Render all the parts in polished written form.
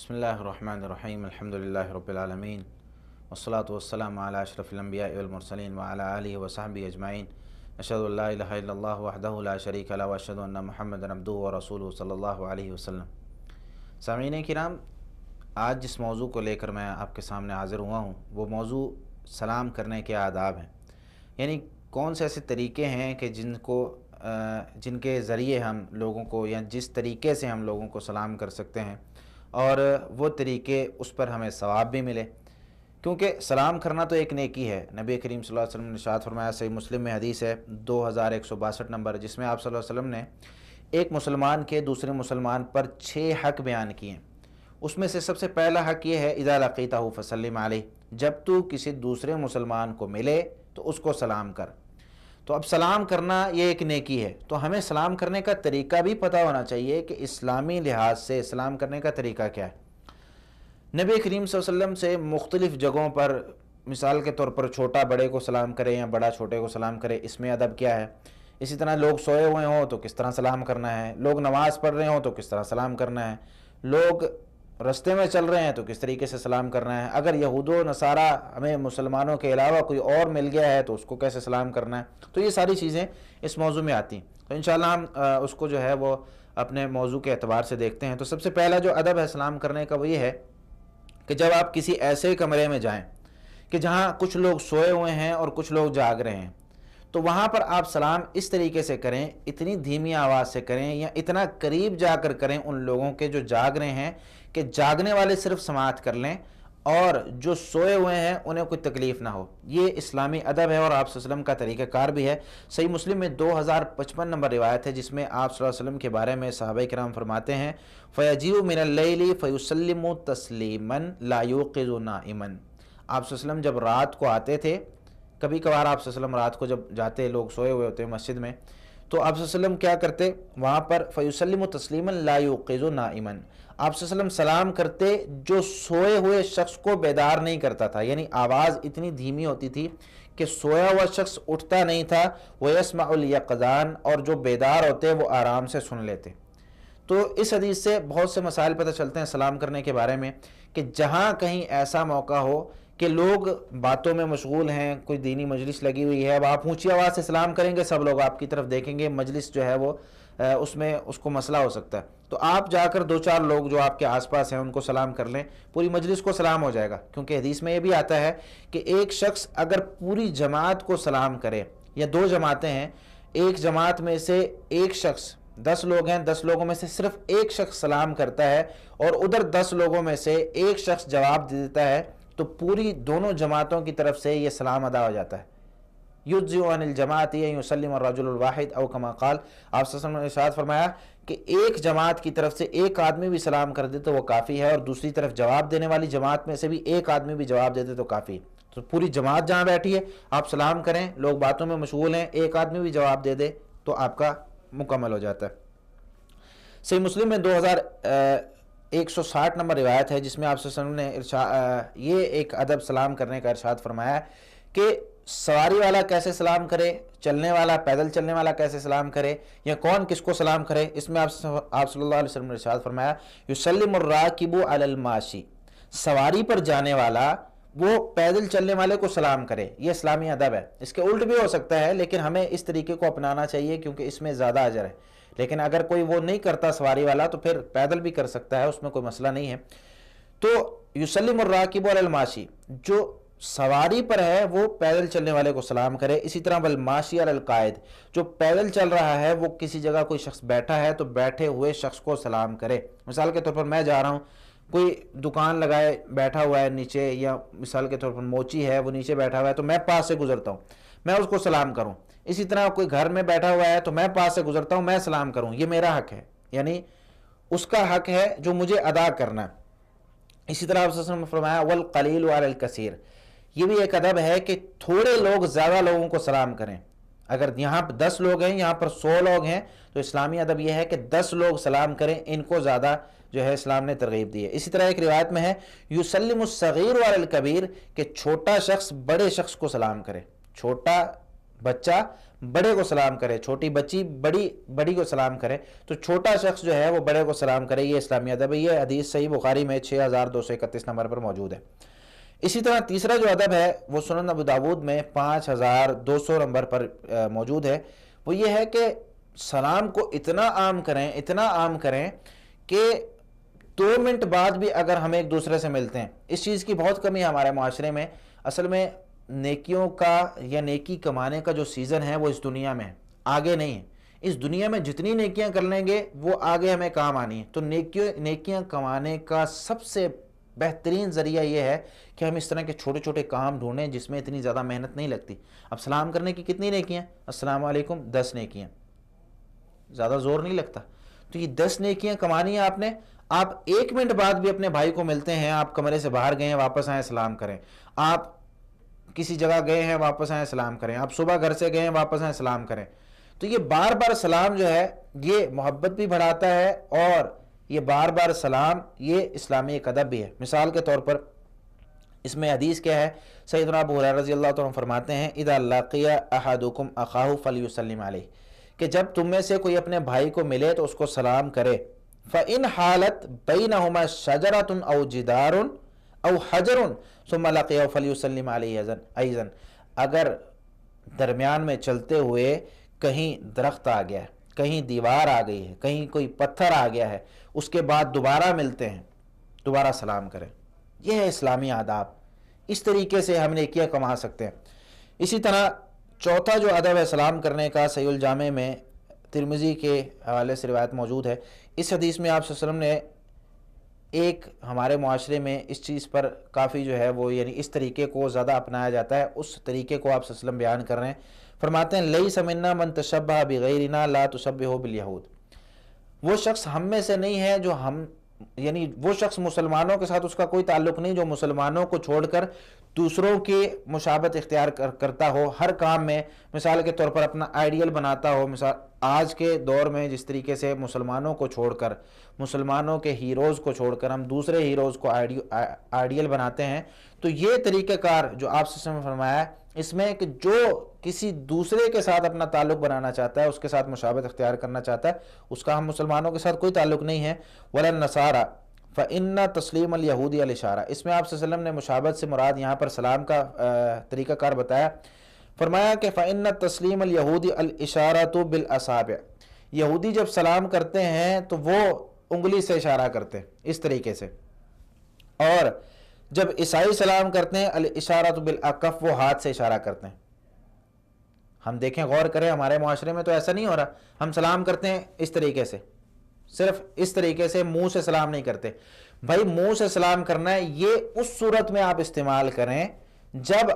بسم اللہ الرحمن الرحیم الحمدللہ رب العالمین والصلاة والسلام علی اشرف الانبیاء والمرسلین وعلی آلہ وصحبہ اجمعین اشہد ان لا الہ الا اللہ وحدہ لا شریک لہ واشہد ان محمدا عبدہ ورسولہ صلی اللہ علیہ وسلم۔ سامعین کرام، آج جس موضوع کو لے کر میں آپ کے سامنے حاضر ہوا ہوں وہ موضوع سلام کرنے کے آداب ہیں، یعنی کون سے ایسے طریقے ہیں کہ جن کے ذریعے ہم لوگوں کو یا جس طریقے سے ہم لوگوں کو سلام کر سکتے ہیں اور وہ طریقے اس پر ہمیں ثواب بھی ملے، کیونکہ سلام کرنا تو ایک نیکی ہے۔ نبی کریم صلی اللہ علیہ وسلم نے ارشاد فرمایا، صحیح مسلم میں حدیث ہے 2162 نمبر، جس میں آپ صلی اللہ علیہ وسلم نے ایک مسلمان کے دوسرے مسلمان پر 6 حق بیان کیے ہیں۔ اس میں سے سب سے پہلا حق یہ ہے، اذا لقیتہ فسلم علیہ، جب تو کسی دوسرے مسلمان کو ملے تو اس کو سلام کر۔ تو اب سلام کرنا یہ ایک نیکی ہے، تو ہمیں سلام کرنے کا طریقہ بھی پتہ ہونا چاہیے کہ اسلامی لحاظ سے سلام کرنے کا طریقہ کیا ہے۔ نبی کریم صلی اللہ علیہ وسلم سے مختلف جگہوں پر، مثال کے طور پر چھوٹا بڑے کو سلام کرے یا بڑا چھوٹے کو سلام کرے، اس میں ادب کیا ہے۔ اسی طرح لوگ سوئے ہوئے ہوں تو کس طرح سلام کرنا ہے، لوگ نماز پڑھ رہے ہوں تو کس طرح سلام کرنا ہے، لوگ رستے میں چل رہے ہیں تو کس طریقے سے سلام کرنا ہے، اگر یہود و نصارہ ہمیں مسلمانوں کے علاوہ کوئی اور مل گیا ہے تو اس کو کیسے سلام کرنا ہے۔ تو یہ ساری چیزیں اس موضوع میں آتی ہیں، تو انشاءاللہ ہم اس کو جو ہے وہ اپنے موضوع کے اعتبار سے دیکھتے ہیں۔ تو سب سے پہلا جو ادب ہے سلام کرنے کا وہ یہ ہے کہ جب آپ کسی ایسے کمرے میں جائیں کہ جہاں کچھ لوگ سوئے ہوئے ہیں اور کچھ لوگ جاگ رہے ہیں، تو وہاں پر آپ سلام اس طریقے سے کریں، اتنی دھیمی آواز سے کریں یا اتنا قریب جا کر کریں ان لوگوں کے جو جاگ رہے ہیں کہ جاگنے والے صرف سماعت کر لیں اور جو سوئے ہوئے ہیں انہیں کوئی تکلیف نہ ہو۔ یہ اسلامی ادب ہے اور آپ صلی اللہ علیہ وسلم کا طریقہ کار بھی ہے۔ صحیح مسلم میں 2055 نمبر روایت ہے، جس میں آپ صلی اللہ علیہ وسلم کے بارے میں صحابہ کرام فرماتے ہیں، فَيَجِيءُ مِنَ اللَّيْلِ فَيُسَلِّمُ تَسْلِيمًا لَا يُوقِظُ نَائِمًا۔ آپ صلی اللہ علیہ وسلم جب رات کو آتے تھے، کبھی کبھار آپ صلی اللہ علیہ وسلم رات کو جب جاتے، لوگ سوئے ہوئے ہوتے مسجد میں، تو آپ صلی اللہ علیہ وسلم کیا کرتے وہاں پر، فَيُسَلِّمُ تَسْلِيمًا لَا يُوقِظُ نَائِمًا، آپ صلی اللہ علیہ وسلم سلام کرتے جو سوئے ہوئے شخص کو بیدار نہیں کرتا تھا، یعنی آواز اتنی دھیمی ہوتی تھی کہ سویا ہوا شخص اٹھتا نہیں تھا، وَيَسْمَعُ الْيَقْظَانَ، اور جو بیدار ہوتے وہ آرام سے سن لیتے۔ تو اس حدیث سے بہت سے مسائل پتہ چلتے ہیں سلام کرنے کے بارے میں، کہ جہاں کہیں ایسا موقع ہو کہ لوگ باتوں میں مشغول ہیں، کوئی دینی مجلس لگی ہوئی ہے، اب آپ اونچی آواز سے سلام کریں گے سب لوگ آپ کی طرف دیکھیں گے، مجلس جو ہے وہ اس میں اس کو مسئلہ ہو سکتا ہے، تو آپ جا کر 2-4 لوگ جو آپ کے آس پاس ہیں ان کو سلام کر لیں، پوری مجلس کو سلام ہو جائے گا، کیونکہ حدیث میں یہ بھی آتا ہے کہ ایک شخص اگر پوری جماعت کو سلام کرے، یا 2 جماعتیں ہیں، ایک جماعت میں سے ایک شخص، 10 لوگ ہیں، 10 لوگوں میں سے صرف ایک شخص سلام کرتا ہے اور ادھر 10 لوگوں میں سے ایک شخص جواب دے دیتا ہے، تو پوری دونوں جماعتوں کی طرف سے یہ سلام ادا ہو جاتا ہے۔ یجزئ عن الجماعۃ ان یسلم الرجل الواحد او کما قال، آپ صلی اللہ علیہ وسلم نے ارشاد فرمایا کہ ایک جماعت کی طرف سے ایک آدمی بھی سلام کر دے تو وہ کافی ہے، اور دوسری طرف جواب دینے والی جماعت میں سے بھی ایک آدمی بھی جواب دے دے تو کافی۔ تو پوری جماعت جہاں بیٹھی ہے آپ سلام کریں، لوگ باتوں میں مشغول ہیں، ایک آدمی بھی جواب دے دے تو آپ کا مکمل ہو جاتا ہے۔ صحیح مسلم میں 2160 نمبر روایت ہے، جس میں آپ صلی اللہ علیہ وسلم نے یہ ایک ادب سلام کرنے کا ارشاد فرمایا کہ سواری والا کیسے سلام کرے، چلنے والا، پیدل چلنے والا کیسے سلام کرے، یا کون کس کو سلام کرے۔ اس میں آپ صلی اللہ علیہ وسلم نے ارشاد فرمایا، یسلم الراکب علی الماشی، سواری پر جانے والا وہ پیدل چلنے والے کو سلام کرے، یہ اسلامی ادب ہے۔ اس کے الٹ بھی ہو سکتا ہے، لیکن ہمیں اس طریقے کو اپنانا چاہیے کیونکہ اس میں زیادہ اجر ہے، لیکن اگر کوئی وہ نہیں کرتا سواری والا تو پھر پیدل بھی کر سکتا ہے، اس میں کوئی مسئلہ نہیں ہے۔ تو یسلم الراکب علی الماشی، جو سواری پر ہے وہ پیدل چلنے والے کو سلام کرے۔ اسی طرح والماشی علی القائد، جو پیدل چل رہا ہے وہ کسی جگہ کوئی شخص بیٹھا ہے تو بیٹھے ہوئے شخص کو سلام کرے۔ مثال کے طور پر میں جا رہا ہوں، کوئی دکان لگائے بیٹھا ہوا ہے نیچے، یا مثال کے طور پر موچی ہے وہ نیچے بیٹھا ہوا ہے تو میں پاس سے گزرتا ہوں، میں اس کو سلام کروں۔ اسی طرح کوئی گھر میں بیٹھا ہوا ہے تو میں پاس سے گزرتا ہوں، میں سلام کروں، یہ میرا حق ہے، یعنی اس کا حق ہے جو مجھے ادا کرنا ہے۔ اسی طرح آپ صلی اللہ علیہ وسلم نے فرمایا والقلیل علی الکثیر، یہ بھی ایک ادب ہے کہ تھوڑے لوگ زیادہ لوگوں کو سلام کریں۔ اگر یہاں پر 10 لوگ ہیں، یہاں پر 100 لوگ ہیں، تو اسلامی ادب یہ ہے کہ 10 لوگ سلام کریں، ان کو زیادہ جو ہے اسلام نے ترغیب دی ہے۔ اسی طرح ایک روایت میں ہے یسلم الصغیر علی الکبیر، کہ چھوٹا شخص بڑے شخص کو سلام کرے، چھوٹا بچہ بڑے کو سلام کرے، چھوٹی بچی بڑی کو سلام کرے، تو چھوٹا شخص جو ہے وہ بڑے کو سلام کرے، یہ اسلامی ادب ہے۔ یہ حدیث صحیح بخاری میں 6231 نمبر پر موجود ہے۔ اسی طرح تیسرا جو ادب ہے وہ سنن ابو داود میں 5200 نمبر پر موجود ہے، وہ یہ ہے کہ سلام کو اتنا عام کریں کہ 2 منٹ بعد بھی اگر ہم ایک دوسرے سے ملتے ہیں۔ اس چیز کی بہت کمی ہے ہمارے معاشرے میں۔ اصل میں نیکیوں کا یا نیکی کمانے کا جو سیزن ہے وہ اس دنیا میں ہے، آگے نہیں ہے۔ اس دنیا میں جتنی نیکیاں کر لیں گے وہ آگے ہمیں کام آنی ہے۔ تو نیکیاں کمانے کا سب سے بہترین ذریعہ یہ ہے کہ ہم اس طرح کے چھوٹے چھوٹے کام ڈھونڈیں جس میں اتنی زیادہ محنت نہیں لگتی۔ اب سلام کرنے کی کتنی نیکیاں؟ السلام علیکم 10 نیکیاں، زیادہ زور نہیں لگتا۔ تو یہ 10 نیکیاں کمانی ہیں آپ 1 منٹ بعد بھی اپنے بھائی کو ملتے ہیں، آپ کمرے سے باہر گئے ہیں واپس آئیں سلام کریں، آپ کسی جگہ گئے ہیں واپس آئیں سلام کریں، آپ صبح گھر سے گئے ہیں واپس آئیں سلام کریں۔ تو یہ بار بار سلام جو ہے یہ محبت بھی بڑھاتا ہے، اور یہ بار بار سلام یہ اسلامی ایک ادب بھی ہے۔ مثال کے طور پر اس میں حدیث کیا ہے؟ سیدنا ابو ہریرہ رضی اللہ عنہ فرماتے ہیں اذا لقی احدکم اخاہ فلیسلم علیہ، کہ جب تم میں سے کوئی اپنے بھائی کو ملے تو اس کو سلام کرے۔ فَإِنْ حَالَتْ بَيْنَهُمَا شَجَرَةٌ أَوْ جِدَارٌ أَوْ حَجَرٌ ثُمَّ لَقِيَهُ فَلْيُسَلِّمْ عَلَيْهِ أَيْضًا، اگر درمیان میں چلتے ہوئے کہیں درخت آ گیا ہے، کہیں دیوار آ گئی ہے، کہیں کوئی پتھر آ گیا ہے، اس کے بعد دوبارہ ملتے ہیں، دوبارہ سلام کریں۔ یہ ہے اسلامی آداب، اس طریقے سے ہم نیکیاں کما سکتے ہیں۔ اسی طرح چوتھا جو ادب ہے سلام کرنے کا، صحیح الجامع میں ترمذی کے حوالے سے روایت موجود ہے۔ اس حدیث میں آپ صلی اللہ علیہ وسلم نے ایک ہمارے معاشرے میں اس چیز پر کافی جو ہے وہ یعنی اس طریقے کو زیادہ اپنایا جاتا ہے، اس طریقے کو آپ صلی اللہ علیہ وسلم بیان کر رہے ہیں۔ فرماتے ہیں لیس منا من تشبہ بغیرنا لا تشبہہ بالیہود، وہ شخص ہم میں سے نہیں ہے جو یعنی وہ شخص مسلمانوں کے ساتھ اس کا کوئی تعلق نہیں جو مسلمانوں کو چھوڑ کر دوسروں کی مشابہت اختیار کرتا ہو ہر کام میں۔ مثال کے طور پر اپنا آئیڈیل بناتا ہو، مثال آج کے دور میں جس طریقے سے مسلمانوں کو چھوڑ کر، مسلمانوں کے ہیروز کو چھوڑ کر ہم دوسرے ہیروز کو آئیڈیل بناتے ہیں، تو یہ طریقہ کار جو آپ سے فرمایا ہے اس میں کہ جو کسی دوسرے کے ساتھ اپنا تعلق بنانا چاہتا ہے، اس کے ساتھ مشابہت اختیار کرنا چاہتا ہے، اس کا ہم مسلمانوں کے ساتھ کوئی تعلق نہیں ہے۔ وَلَا النَّصَارَى فَإِنَّ تَسْلِيمَ الْيَهُودِ الْإِشَارَةِ، اس میں آپ صلی اللہ علیہ وسلم نے مشابہت سے مراد یہاں پر سلام کا طریقہ کار بتایا۔ فرمایا کہ فَإِنَّ تَسْلِيمَ الْيَهُودِ الْإِشَارَةُ بِالْأَصَابِعِ، یہودی جب سلام کرتے ہیں تو وہ انگلی سے اشارہ کرتے ہیں اس طریقے سے، اور جب عیسائی سلام کرتے ہیں الاشارۃ بالاکف، وہ ہاتھ سے اشارہ کرتے ہیں۔ ہم دیکھیں غور کریں ہمارے معاشرے میں تو ایسا نہیں ہو رہا، ہم سلام کرتے ہیں اس طریقے سے، صرف اس طریقے سے، منہ سے سلام نہیں کرتے۔ بھائی منہ سے سلام کرنا ہے یہ اس صورت میں آپ استعمال کریں جب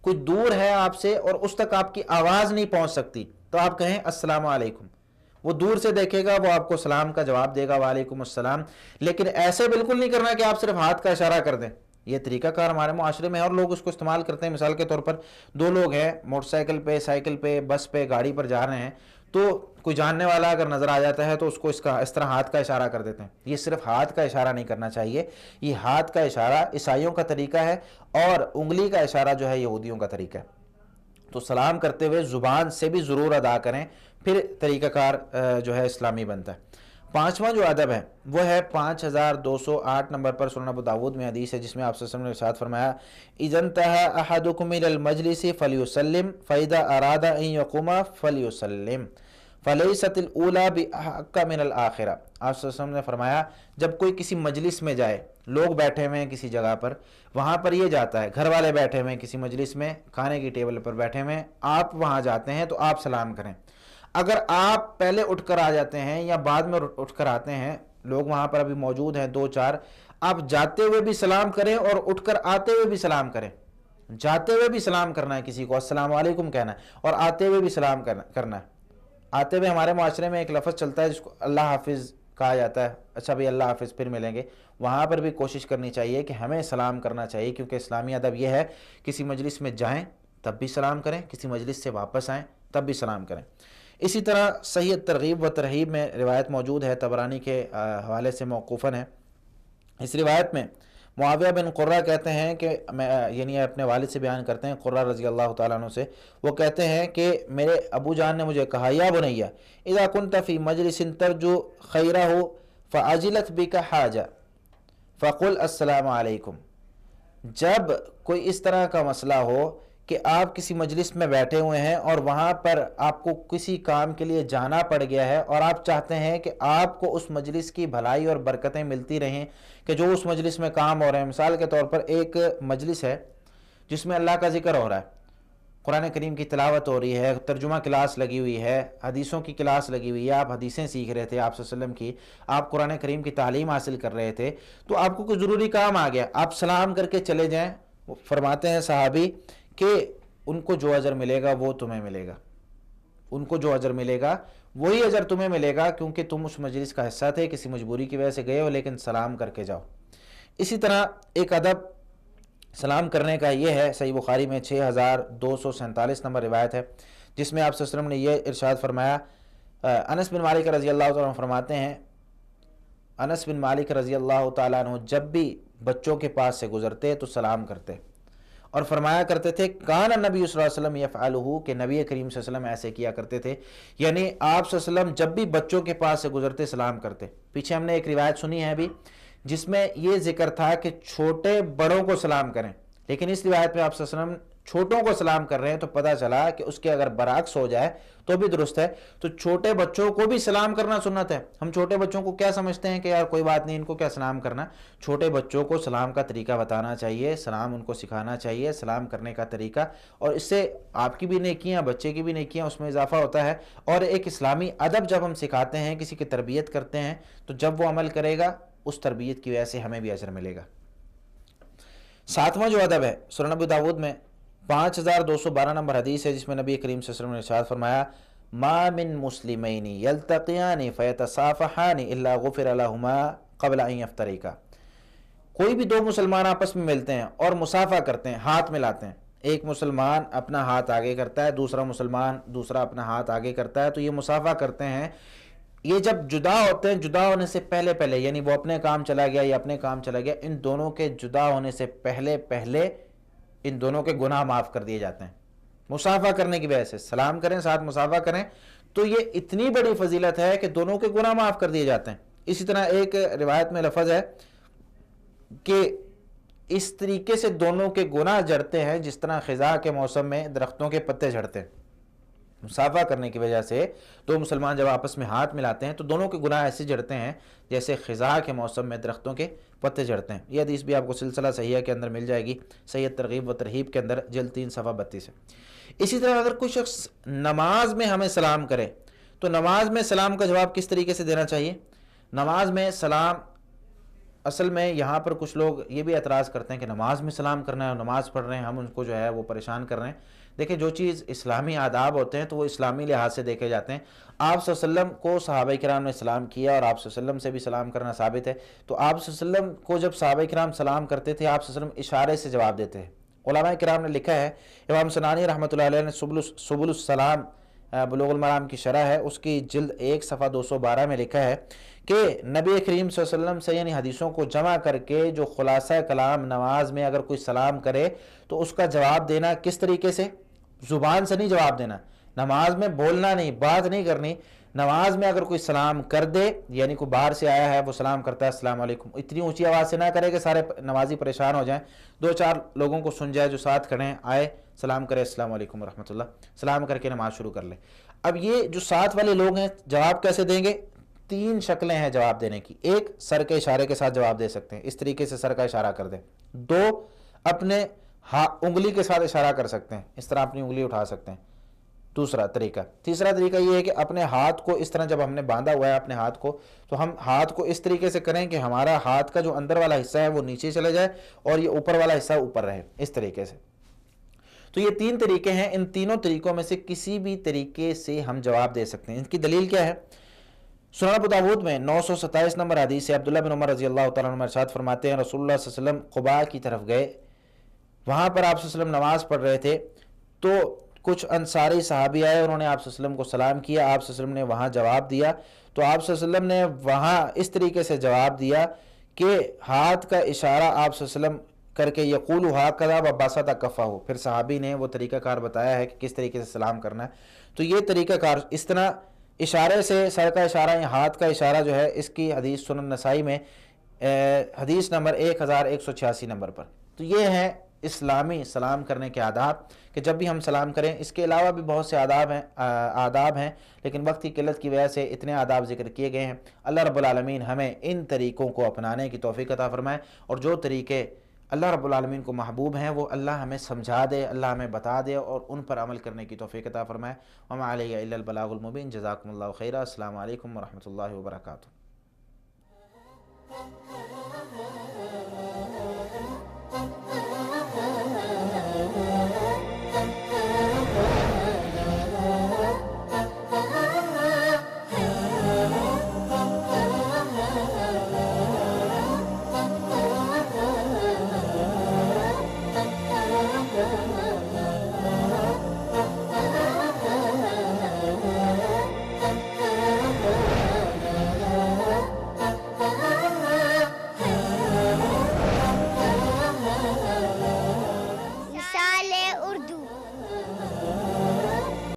کوئی دور ہے آپ سے اور اس تک آپ کی آواز نہیں پہنچ سکتی، تو آپ کہیں السلام علیکم، وہ دور سے دیکھے گا، وہ آپ کو سلام کا جواب دے گا وعلیکم السلام۔ لیکن ایسے بالکل نہیں کرنا کہ آپ صرف ہاتھ کا اشارہ کر دیں، یہ طریقہ کار ہمارے معاشرے میں ہے اور لوگ اس کو استعمال کرتے ہیں۔ مثال کے طور پر 2 لوگ ہیں موٹر سائیکل پہ، سائیکل پہ، بس پہ، گاڑی پر جا رہے ہیں، تو کوئی جاننے والا اگر نظر آ جاتا ہے تو اس کو اس طرح ہاتھ کا اشارہ کر دیتے ہیں۔ یہ صرف ہاتھ کا اشارہ نہیں کرنا چاہیے، یہ ہاتھ کا اشارہ عیسائیوں کا طریقہ ہے اور انگلی کا اشارہ جو ہے یہودیوں کا طریقہ ہے۔ تو سلام کرتے ہوئے زبان سے بھی ضرور ادا کریں، پھر طریقہ کار جو ہے اسلامی بنتا ہے۔ 5واں جو ادب ہے وہ ہے 5208 نمبر پر سنن ابو داود میں حدیث ہے جس میں آپ صلی اللہ علیہ وسلم نے ارشاد فرمایا اذا انتهى احدكم الى المجلس فليسلم فاذا اراد ان يقوم فليسلم فليست الاولى باحق من الاخره۔ آپ صلی اللہ علیہ وسلم نے فرمایا جب کوئی کسی مجلس میں جائے، لوگ بیٹھے ہوئے ہیں کسی جگہ پر، وہاں پر یہ جاتا ہے، گھر والے بیٹھے ہوئے ہیں کسی مجلس میں، کھانے کی ٹیبل پر بیٹھے ہوئے ہیں، آپ وہاں جاتے ہیں تو آپ سلام کریں۔ اگر آپ پہلے اٹھ کر آ جاتے ہیں یا بعد میں اٹھ کر آتے ہیں، لوگ وہاں پر ابھی موجود ہیں 2-4، آپ جاتے ہوئے بھی سلام کریں اور اٹھ کر آتے ہوئے بھی سلام کریں۔ جاتے ہوئے بھی سلام کرنا ہے کسی کو، السلام علیکم کہنا ہے، اور آتے ہوئے بھی سلام کرنا ہے۔ آتے ہوئے ہمارے معاشرے میں ایک لفظ چلتا ہے جس کو اللہ حافظ کہا جاتا ہے، اچھا بھئی اللہ حافظ پھر ملیں گے، وہاں پر بھی کوشش کرنی چاہیے کہ ہمیں سلام کرنا چاہیے، کیونکہ اسلامی ادب یہ ہے کسی مجلس میں جائیں تب بھی سلام کریں، کسی مجلس سے واپس آئیں تب بھی سلام کریں۔ اسی طرح صحیح ترغیب و ترہیب میں روایت موجود ہے، طبرانی کے حوالے سے موقوفاً ہے۔ اس روایت میں معاویہ بن قرہ کہتے ہیں کہ میں یعنی اپنے والد سے بیان کرتے ہیں، قرہ رضی اللہ تعالیٰ عنہ سے، وہ کہتے ہیں کہ میرے ابو جان نے مجھے کہا یا بنیہ اذا کنت فی مجلس ترجو خیرہ فعجلت بک حاجہ فقل السلام علیکم، جب کوئی اس طرح کا مسئلہ ہو کہ آپ کسی مجلس میں بیٹھے ہوئے ہیں اور وہاں پر آپ کو کسی کام کے لیے جانا پڑ گیا ہے اور آپ چاہتے ہیں کہ آپ کو اس مجلس کی بھلائی اور برکتیں ملتی رہیں کہ جو اس مجلس میں کام ہو رہے ہیں، مثال کے طور پر ایک مجلس ہے جس میں اللہ کا ذکر ہو رہا ہے، قرآن کریم کی تلاوت ہو رہی ہے، ترجمہ کلاس لگی ہوئی ہے، حدیثوں کی کلاس لگی ہوئی ہے، آپ حدیثیں سیکھ رہے تھے آپ صلی اللہ علیہ وسلم کی، آپ قرآن کریم کی تعلیم حاصل کر رہے تھے، تو آپ کو کوئی ضروری کام آ گیا، آپ سلام کر کے چلے جائیں، فرماتے ہیں صحابی کہ ان کو جو اجر ملے گا وہ تمہیں ملے گا، ان کو جو اجر ملے گا وہی اجر تمہیں ملے گا، کیونکہ تم اس مجلس کا حصہ تھے، کسی مجبوری کی وجہ سے گئے ہو، لیکن سلام کر کے جاؤ۔ اسی طرح ایک ادب سلام کرنے کا یہ ہے، صحیح بخاری میں 6247 نمبر روایت ہے، جس میں آپ صلی اللہ علیہ وسلم نے یہ ارشاد فرمایا، انس بن مالک رضی اللہ تعالیٰ عنہ فرماتے ہیں، انس بن مالک رضی اللہ تعالیٰ عنہ جب بھی بچوں کے پاس سے گزرتے تو سلام کرتے اور فرمایا کرتے تھے کان نبی صلی اللہ علیہ وسلم یفعلہ، کہ نبی کریم صلی اللہ علیہ وسلم ایسے کیا کرتے تھے، یعنی آپ صلی اللہ علیہ وسلم جب بھی بچوں کے پاس سے گزرتے سلام کرتے۔ پیچھے ہم نے ایک روایت سنی ہے ابھی جس میں یہ ذکر تھا کہ چھوٹے بڑوں کو سلام کریں، لیکن اس روایت میں آپ صلی اللہ علیہ وسلم چھوٹوں کو سلام کر رہے ہیں، تو پتہ چلا کہ اس کے اگر برعکس ہو جائے تو بھی درست ہے، تو چھوٹے بچوں کو بھی سلام کرنا سنت ہے۔ ہم چھوٹے بچوں کو کیا سمجھتے ہیں کہ یار کوئی بات نہیں، ان کو کیا سلام کرنا، چھوٹے بچوں کو سلام کا طریقہ بتانا چاہیے، سلام ان کو سکھانا چاہیے، سلام کرنے کا طریقہ، اور اس سے آپ کی بھی نیکیاں، بچے کی بھی نیکیاں، اس میں اضافہ ہوتا ہے۔ اور ایک اسلامی ادب جب ہم سکھاتے ہیں، کسی کی تربیت کرتے ہیں، تو جب وہ عمل کرے گا اس تربیت کی وجہ سے ہمیں بھی اجر ملے گا۔ ساتواں جو ادب ہے، سنن ابی داؤد میں 5212 نمبر حدیث ہے، جس میں نبی کریم صلی اللہ علیہ وسلم نے ارشاد فرمایا، ما من مسلمین یلتقیان فیتصافحان الا غفر لہما قبل ان یفترقا، کوئی بھی دو مسلمان آپس میں ملتے ہیں اور مصافحہ کرتے ہیں، ہاتھ ملاتے ہیں، ایک مسلمان اپنا ہاتھ آگے کرتا ہے، دوسرا مسلمان دوسرا اپنا ہاتھ آگے کرتا ہے، تو یہ مصافحہ کرتے ہیں، یہ جب جدا ہوتے ہیں، جدا ہونے سے پہلے یعنی وہ اپنے کام چلا گیا یا اپنے کام چلا گیا، ان دونوں کے جدا ہونے سے پہلے ان دونوں کے گناہ معاف کر دیے جاتے ہیں مصافحہ کرنے کی وجہ سے۔ سلام کریں، ساتھ مصافحہ کریں، تو یہ اتنی بڑی فضیلت ہے کہ دونوں کے گناہ معاف کر دیے جاتے ہیں۔ اسی طرح ایک روایت میں لفظ ہے کہ اس طریقے سے دونوں کے گناہ جھڑتے ہیں جس طرح خزاں کے موسم میں درختوں کے پتے جھڑتے ہیں۔ مصافحہ کرنے کی وجہ سے دو مسلمان جب آپس میں ہاتھ ملاتے ہیں تو دونوں کے گناہ ایسے جھڑتے ہیں جیسے خزاں کے موسم میں درختوں کے پتے جھڑتے ہیں۔ یہ حدیث بھی آپ کو سلسلہ صحیحہ کے اندر مل جائے گی، صحیح ترغیب و ترہیب کے اندر جلد 3 صفحہ 32 ہے۔ اسی طرح اگر کوئی شخص نماز میں ہمیں سلام کرے تو نماز میں سلام کا جواب کس طریقے سے دینا چاہیے؟ نماز میں سلام، اصل میں یہاں پر کچھ لوگ یہ بھی اعتراض کرتے ہیں کہ نماز میں سلام کرنا ہے اور نماز پڑھ رہے ہیں، ہم ان کو جو ہے وہ پریشان کر رہے ہیں۔ دیکھیں، جو چیز اسلامی آداب ہوتے ہیں تو وہ اسلامی لحاظ سے دیکھے جاتے ہیں۔ آپ صلی اللہ علیہ وسلم کو صحابہ کرام نے سلام کیا اور آپ صلی اللہ علیہ وسلم سے بھی سلام کرنا ثابت ہے، تو آپ صلی اللہ علیہ وسلم کو جب صحابہ کرام سلام کرتے تھے، آپ صلی اللہ علیہ وسلم اشارے سے جواب دیتے ہیں۔ علماء کرام نے لکھا ہے، امام سنانی رحمۃ اللہ علیہ نے سبل السلام بلوغ المرام کی شرح ہے، اس کی جلد 1 صفحہ 212 میں لکھا ہے کہ نبی کریم صلی اللہ علیہ وسلم سے یعنی حدیثوں کو جمع کر کے جو خلاصہ کلام نماز میں اگر کوئی سلام کرے تو اس کا جواب دینا کس طریقے سے؟ زبان سے نہیں جواب دینا، نماز میں بولنا نہیں، بات نہیں کرنی، نماز میں اگر کوئی سلام کر دے، یعنی کوئی باہر سے آیا ہے وہ سلام کرتا ہے السلام علیکم، اتنی اونچی آواز سے نہ کرے کہ سارے نمازی پریشان ہو جائیں، 2-4 لوگوں کو سن جائے جو ساتھ کھڑے ہیں، آئے سلام کرے السلام علیکم ورحمۃ اللہ، سلام کر کے نماز شروع کر لے۔ اب یہ جو ساتھ والے لوگ ہیں جواب کیسے دیں گے؟ 3 شکلیں ہیں جواب دینے کی۔ ایک، سر کے اشارے کے ساتھ جواب دے سکتے ہیں، اس طریقے سے سر کا اشارہ کر دیں۔ 2، اپنے انگلی کے ساتھ اشارہ کر سکتے ہیں، اس طرح اپنی انگلی اٹھا سکتے ہیں، دوسرا طریقہ۔ تیسرا طریقہ یہ ہے کہ اپنے ہاتھ کو اس طرح، جب ہم نے باندھا ہوا ہے اپنے ہاتھ کو، تو ہم ہاتھ کو اس طریقے سے کریں کہ ہمارا ہاتھ کا جو اندر والا حصہ ہے وہ نیچے چلے جائے اور یہ اوپر والا حصہ اوپر رہے، اس طریقے سے۔ تو یہ 3 طریقے ہیں، ان تینوں طریقوں میں سے کسی بھی طریقے سے ہم جواب دے سکتے ہیں۔ ان کی دلیل کیا ہے؟ سنن ابو داؤد میں 927 نمبر حدیث ہے، عبداللہ بن عمر رضی اللہ تعالیٰ عنہ ارشاد فرماتے ہیں، رسول اللہ صلی اللہ علیہ وسلم قباء کی طرف گئے، وہاں پر آپ صلی اللہ علیہ وسلم نماز پڑھ رہے تھے، تو کچھ انصاری صحابی آئے، انہوں نے آپ صلی اللہ علیہ وسلم کو سلام کیا، آپ صلی اللہ علیہ وسلم نے وہاں جواب دیا، تو آپ صلی اللہ علیہ وسلم نے وہاں اس طریقے سے جواب دیا کہ ہاتھ کا اشارہ آپ صلی اللہ علیہ وسلم کر کے یقول ہاکذا وبسط کفہ، پھر صحابی نے وہ طریقہ کار بتایا ہے کہ کس طریقے سے سلام کرنا ہے. تو یہ طریقہ کار اس طرح اشارے سے، سر کا اشارہ یا ہاتھ کا اشارہ جو ہے، اس کی حدیث سنن نسائی میں حدیث نمبر 1186 نمبر پر. تو یہ ہے اسلامی سلام کرنے کے آداب کہ جب بھی ہم سلام کریں. اس کے علاوہ بھی بہت سے آداب ہیں لیکن وقت کی قلت کی وجہ سے اتنے آداب ذکر کیے گئے ہیں. اللہ رب العالمین ہمیں ان طریقوں کو اپنانے کی توفیق عطا فرمائے، اور جو طریقے اللہ رب العالمین کو محبوب ہیں وہ اللہ ہمیں سمجھا دے، اللہ ہمیں بتا دے اور ان پر عمل کرنے کی توفیق عطا فرمائے. وما علیہ الا البلاغ المبین. جزاکم اللہ خیرا. السلام علیکم ورحمۃ اللہ وبرکاتہ.